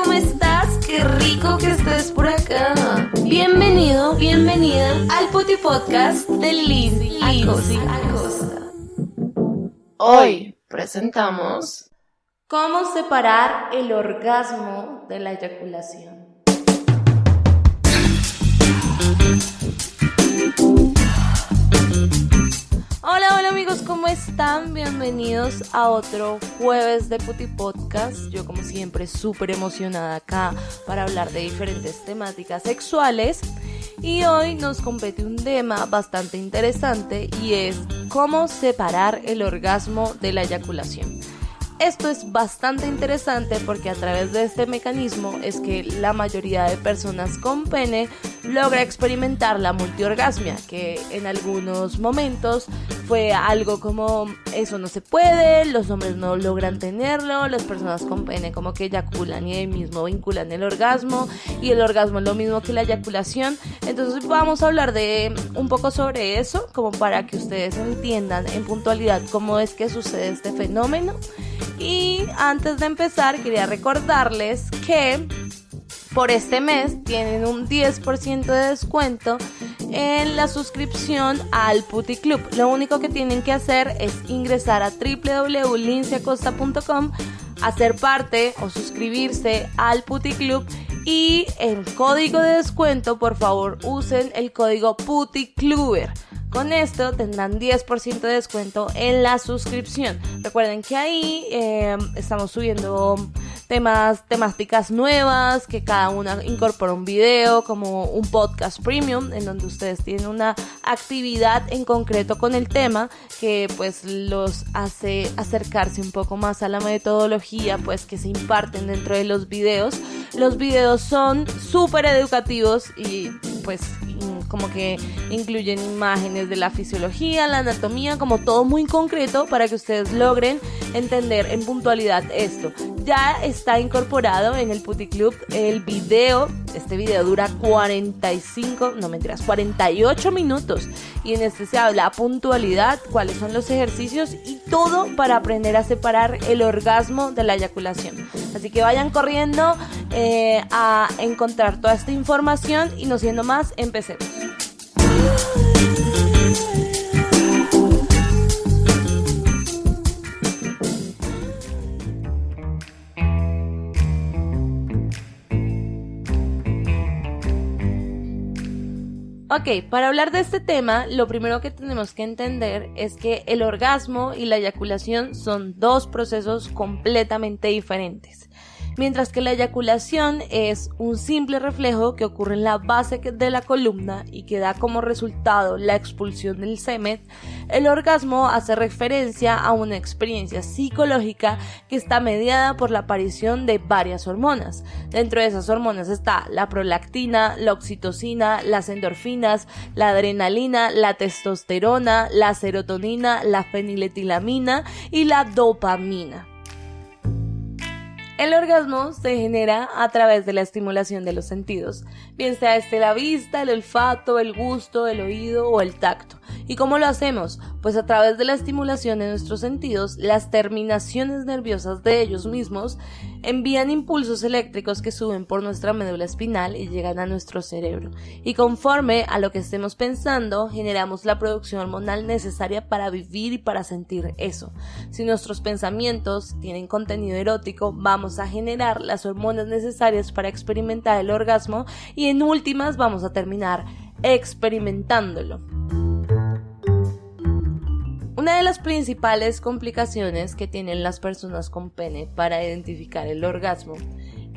¿cómo estás? Qué rico que estés por acá. Bienvenido, bienvenida al Puti Podcast de Lizzy Acosta. Hoy presentamos cómo separar el orgasmo de la eyaculación. Hola amigos, ¿cómo están? Bienvenidos a otro jueves de Puti Podcast. Yo como siempre súper emocionada acá para hablar de diferentes temáticas sexuales. Y hoy nos compete un tema bastante interesante y es cómo separar el orgasmo de la eyaculación. Esto es bastante interesante porque a través de este mecanismo es que la mayoría de personas con pene logra experimentar la multiorgasmia, que en algunos momentos fue algo como eso no se puede, los hombres no logran tenerlo, las personas con pene como que eyaculan y ahí mismo vinculan el orgasmo y el orgasmo es lo mismo que la eyaculación. Entonces vamos a hablar de un poco sobre eso, como para que ustedes entiendan en puntualidad cómo es que sucede este fenómeno. Y antes de empezar quería recordarles que por este mes tienen un 10% de descuento en la suscripción al Puti Club. Lo único que tienen que hacer es ingresar a www.lindsyacosta.com, hacer parte o suscribirse al Puti Club y en código de descuento por favor usen el código PutiCluber. Con esto tendrán 10% de descuento en la suscripción. Recuerden que ahí estamos subiendo temáticas nuevas, que cada una incorpora un video, como un podcast premium, en donde ustedes tienen una actividad en concreto con el tema, que pues los hace acercarse un poco más a la metodología pues que se imparten dentro de los videos. Los videos son súper educativos y pues como que incluyen imágenes de la fisiología, la anatomía, como todo muy concreto para que ustedes logren entender en puntualidad esto. Ya está incorporado en el Puti Club el video. Este video dura 48 minutos y en este se habla a puntualidad, cuáles son los ejercicios y todo para aprender a separar el orgasmo de la eyaculación. Así que vayan corriendo a encontrar toda esta información y no siendo más, empecemos. Ok, para hablar de este tema, lo primero que tenemos que entender es que el orgasmo y la eyaculación son dos procesos completamente diferentes. Mientras que la eyaculación es un simple reflejo que ocurre en la base de la columna y que da como resultado la expulsión del semen, el orgasmo hace referencia a una experiencia psicológica que está mediada por la aparición de varias hormonas. Dentro de esas hormonas está la prolactina, la oxitocina, las endorfinas, la adrenalina, la testosterona, la serotonina, la feniletilamina y la dopamina. El orgasmo se genera a través de la estimulación de los sentidos, bien sea la vista, el olfato, el gusto, el oído o el tacto. ¿Y cómo lo hacemos? Pues a través de la estimulación de nuestros sentidos, las terminaciones nerviosas de ellos mismos envían impulsos eléctricos que suben por nuestra médula espinal y llegan a nuestro cerebro. Y conforme a lo que estemos pensando, generamos la producción hormonal necesaria para vivir y para sentir eso. Si nuestros pensamientos tienen contenido erótico, vamos a generar las hormonas necesarias para experimentar el orgasmo y en últimas vamos a terminar experimentándolo. Una de las principales complicaciones que tienen las personas con pene para identificar el orgasmo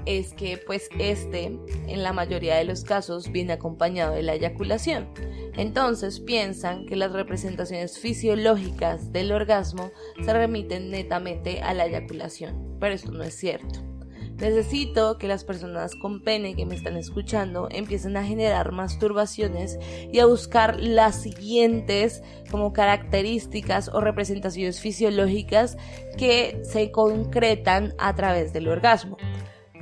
es que pues en la mayoría de los casos viene acompañado de la eyaculación. Entonces piensan que las representaciones fisiológicas del orgasmo se remiten netamente a la eyaculación, pero esto no es cierto. Necesito que las personas con pene que me están escuchando empiecen a generar masturbaciones y a buscar las siguientes como características o representaciones fisiológicas que se concretan a través del orgasmo.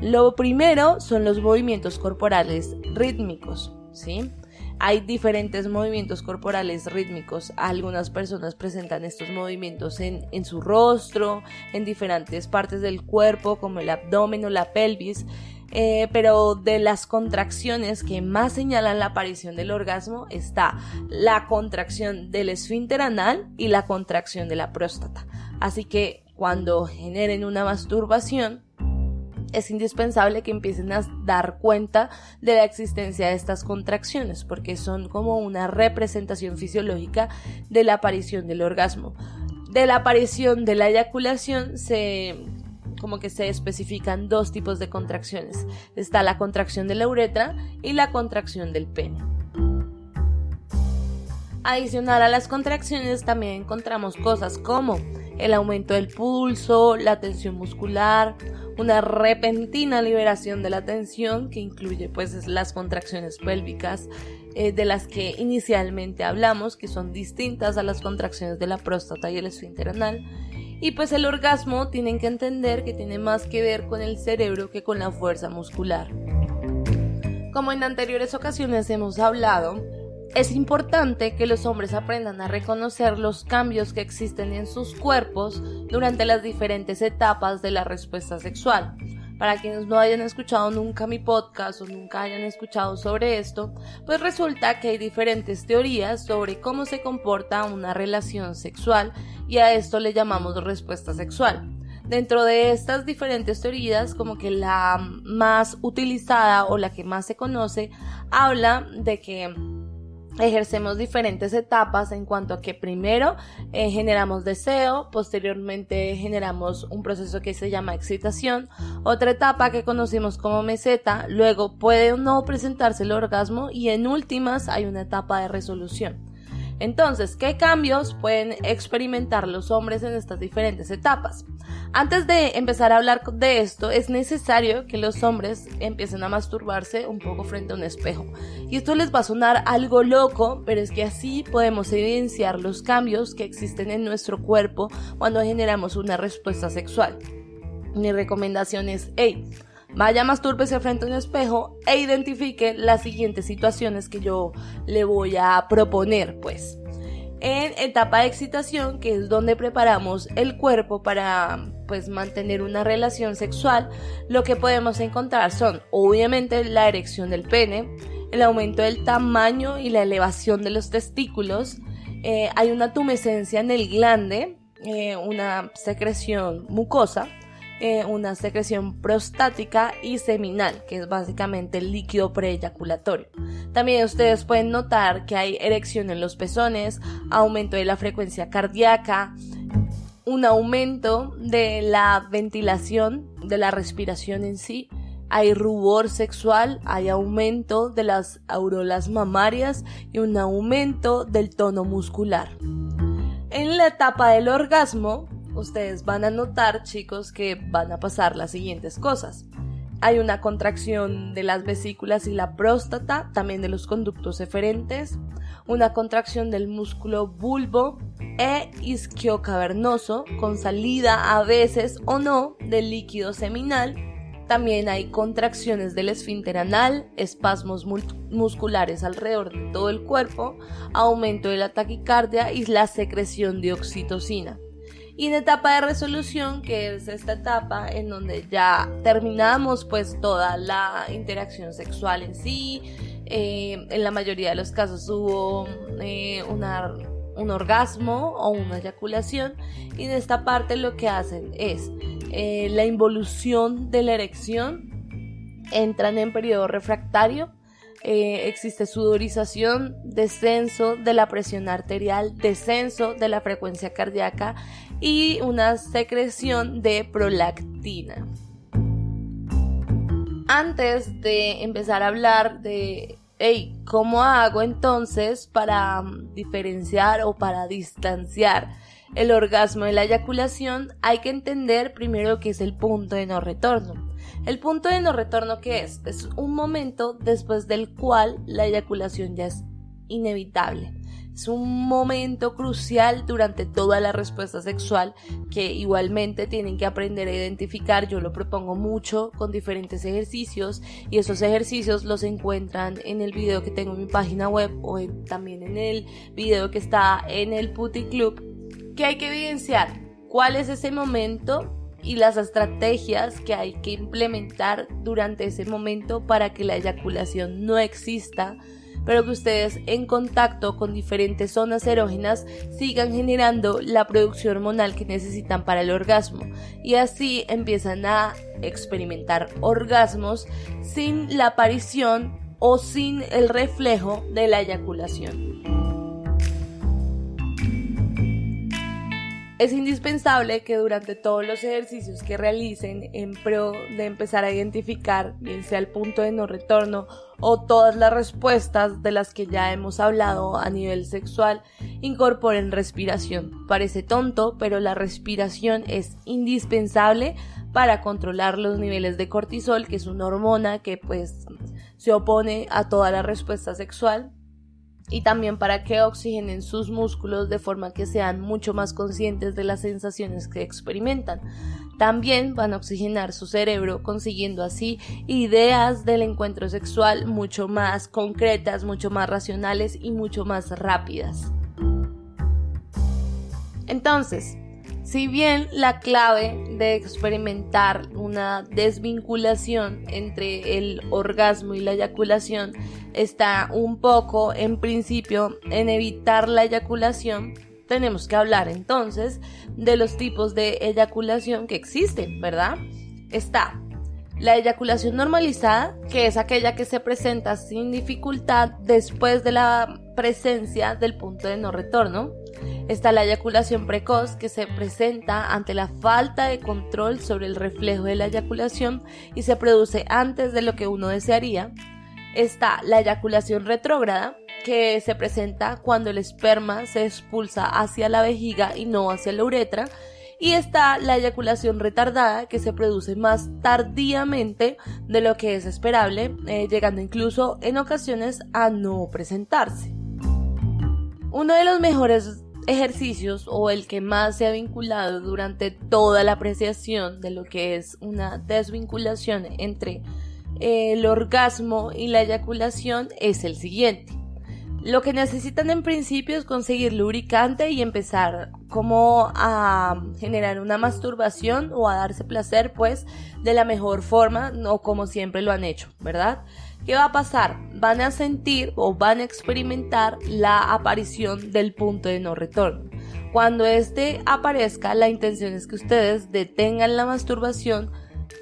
Lo primero son los movimientos corporales rítmicos, ¿sí? Hay diferentes movimientos corporales rítmicos. Algunas personas presentan estos movimientos en su rostro, en diferentes partes del cuerpo, como el abdomen o la pelvis. Pero de las contracciones que más señalan la aparición del orgasmo está la contracción del esfínter anal y la contracción de la próstata. Así que cuando generen una masturbación, es indispensable que empiecen a dar cuenta de la existencia de estas contracciones, porque son como una representación fisiológica de la aparición del orgasmo. De la aparición de la eyaculación como que se especifican dos tipos de contracciones. Está la contracción de la uretra y la contracción del pene. Adicional a las contracciones también encontramos cosas como el aumento del pulso, la tensión muscular, una repentina liberación de la tensión que incluye pues las contracciones pélvicas de las que inicialmente hablamos, que son distintas a las contracciones de la próstata y el esfínter anal. Y pues el orgasmo tienen que entender que tiene más que ver con el cerebro que con la fuerza muscular. Como en anteriores ocasiones hemos hablado, es importante que los hombres aprendan a reconocer los cambios que existen en sus cuerpos durante las diferentes etapas de la respuesta sexual. Para quienes no hayan escuchado nunca mi podcast o nunca hayan escuchado sobre esto, pues resulta que hay diferentes teorías sobre cómo se comporta una relación sexual y a esto le llamamos respuesta sexual. Dentro de estas diferentes teorías, como que la más utilizada o la que más se conoce, habla de que ejercemos diferentes etapas en cuanto a que primero generamos deseo, posteriormente generamos un proceso que se llama excitación, otra etapa que conocimos como meseta, luego puede o no presentarse el orgasmo y en últimas hay una etapa de resolución. Entonces, ¿qué cambios pueden experimentar los hombres en estas diferentes etapas? Antes de empezar a hablar de esto, es necesario que los hombres empiecen a masturbarse un poco frente a un espejo. Y esto les va a sonar algo loco, pero es que así podemos evidenciar los cambios que existen en nuestro cuerpo cuando generamos una respuesta sexual. Mi recomendación es, vaya, mastúrbese frente a un espejo e identifique las siguientes situaciones que yo le voy a proponer, pues. En etapa de excitación, que es donde preparamos el cuerpo para mantener una relación sexual, lo que podemos encontrar son obviamente la erección del pene, el aumento del tamaño y la elevación de los testículos, hay una tumescencia en el glande, una secreción mucosa, una secreción prostática y seminal, que es básicamente el líquido preeyaculatorio. También ustedes pueden notar que hay erección en los pezones, aumento de la frecuencia cardíaca, un aumento de la ventilación, de la respiración en sí, hay rubor sexual, hay aumento de las auroras mamarias y un aumento del tono muscular. En la etapa del orgasmo, ustedes van a notar, chicos, que van a pasar las siguientes cosas. Hay una contracción de las vesículas y la próstata, también de los conductos eferentes, una contracción del músculo bulbo e isquiocavernoso, con salida a veces o no del líquido seminal. También hay contracciones del esfínter anal, espasmos musculares alrededor de todo el cuerpo, aumento de la taquicardia y la secreción de oxitocina. Y en etapa de resolución, que es esta etapa en donde ya terminamos toda la interacción sexual en sí, en la mayoría de los casos hubo un orgasmo o una eyaculación, y en esta parte lo que hacen es la involución de la erección, entran en periodo refractario, existe sudorización, descenso de la presión arterial, descenso de la frecuencia cardíaca y una secreción de prolactina. Antes de empezar a hablar de ¿cómo hago entonces para diferenciar o para distanciar el orgasmo de la eyaculación? Hay que entender primero qué es el punto de no retorno. El punto de no retorno, ¿qué es? Es un momento después del cual la eyaculación ya es inevitable. Es un momento crucial durante toda la respuesta sexual que igualmente tienen que aprender a identificar. Yo lo propongo mucho con diferentes ejercicios y esos ejercicios los encuentran en el video que tengo en mi página web o también en el video que está en el Puti Club, que hay que evidenciar cuál es ese momento y las estrategias que hay que implementar durante ese momento para que la eyaculación no exista, pero que ustedes en contacto con diferentes zonas erógenas sigan generando la producción hormonal que necesitan para el orgasmo y así empiezan a experimentar orgasmos sin la aparición o sin el reflejo de la eyaculación. Es indispensable que durante todos los ejercicios que realicen en pro de empezar a identificar, bien sea el punto de no retorno o todas las respuestas de las que ya hemos hablado a nivel sexual, incorporen respiración. Parece tonto, pero la respiración es indispensable para controlar los niveles de cortisol, que es una hormona que se opone a toda la respuesta sexual. Y también para que oxigenen sus músculos de forma que sean mucho más conscientes de las sensaciones que experimentan. También van a oxigenar su cerebro, consiguiendo así ideas del encuentro sexual mucho más concretas, mucho más racionales y mucho más rápidas. Entonces, si bien la clave de experimentar una desvinculación entre el orgasmo y la eyaculación está un poco, en principio, en evitar la eyaculación, tenemos que hablar entonces de los tipos de eyaculación que existen, ¿verdad? Está la eyaculación normalizada, que es aquella que se presenta sin dificultad después de la presencia del punto de no retorno. Está la eyaculación precoz, que se presenta ante la falta de control sobre el reflejo de la eyaculación y se produce antes de lo que uno desearía. Está la eyaculación retrógrada, que se presenta cuando el esperma se expulsa hacia la vejiga y no hacia la uretra. Y está la eyaculación retardada, que se produce más tardíamente de lo que es esperable, llegando incluso en ocasiones a no presentarse. Uno de los mejores ejercicios, o el que más se ha vinculado durante toda la apreciación de lo que es una desvinculación entre el orgasmo y la eyaculación, es el siguiente. Lo que necesitan en principio es conseguir lubricante y empezar como a generar una masturbación o a darse placer de la mejor forma o como siempre lo han hecho, ¿verdad? ¿Qué va a pasar? Van a sentir o van a experimentar la aparición del punto de no retorno. Cuando este aparezca, la intención es que ustedes detengan la masturbación,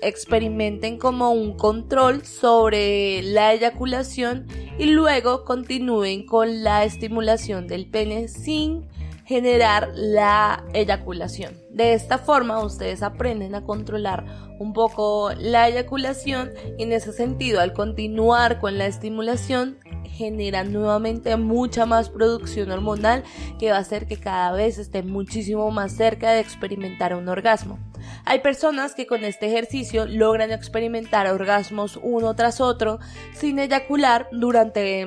experimenten como un control sobre la eyaculación y luego continúen con la estimulación del pene sin generar la eyaculación. De esta forma ustedes aprenden a controlar un poco la eyaculación y en ese sentido, al continuar con la estimulación, generan nuevamente mucha más producción hormonal que va a hacer que cada vez estén muchísimo más cerca de experimentar un orgasmo. Hay personas que con este ejercicio logran experimentar orgasmos uno tras otro sin eyacular durante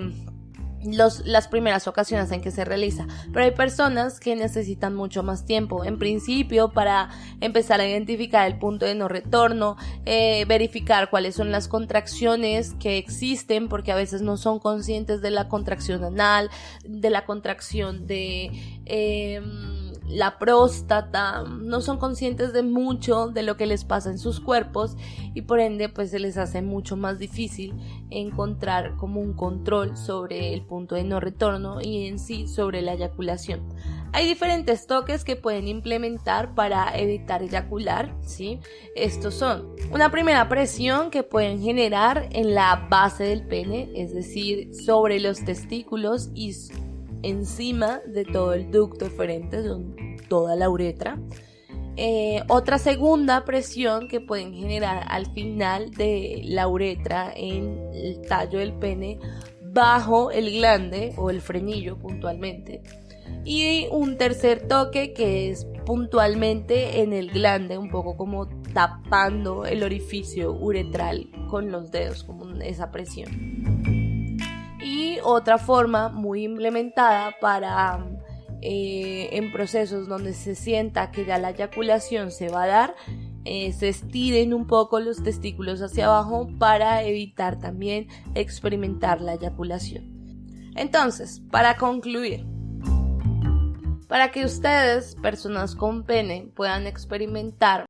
las primeras ocasiones en que se realiza, pero hay personas que necesitan mucho más tiempo, en principio para empezar a identificar el punto de no retorno, verificar cuáles son las contracciones que existen, porque a veces no son conscientes de la contracción anal, de la contracción de la próstata, no son conscientes de mucho de lo que les pasa en sus cuerpos y por ende se les hace mucho más difícil encontrar como un control sobre el punto de no retorno y en sí sobre la eyaculación. Hay diferentes toques que pueden implementar para evitar eyacular, ¿sí? Estos son una primera presión que pueden generar en la base del pene, es decir, sobre los testículos y encima de todo el ducto eferente, toda la uretra. Otra segunda presión que pueden generar al final de la uretra en el tallo del pene, bajo el glande o el frenillo puntualmente. Y un tercer toque que es puntualmente en el glande, un poco como tapando el orificio uretral con los dedos, como esa presión. Y otra forma muy implementada para en procesos donde se sienta que ya la eyaculación se va a dar, se estiren un poco los testículos hacia abajo para evitar también experimentar la eyaculación. Entonces, para concluir, para que ustedes, personas con pene, puedan experimentar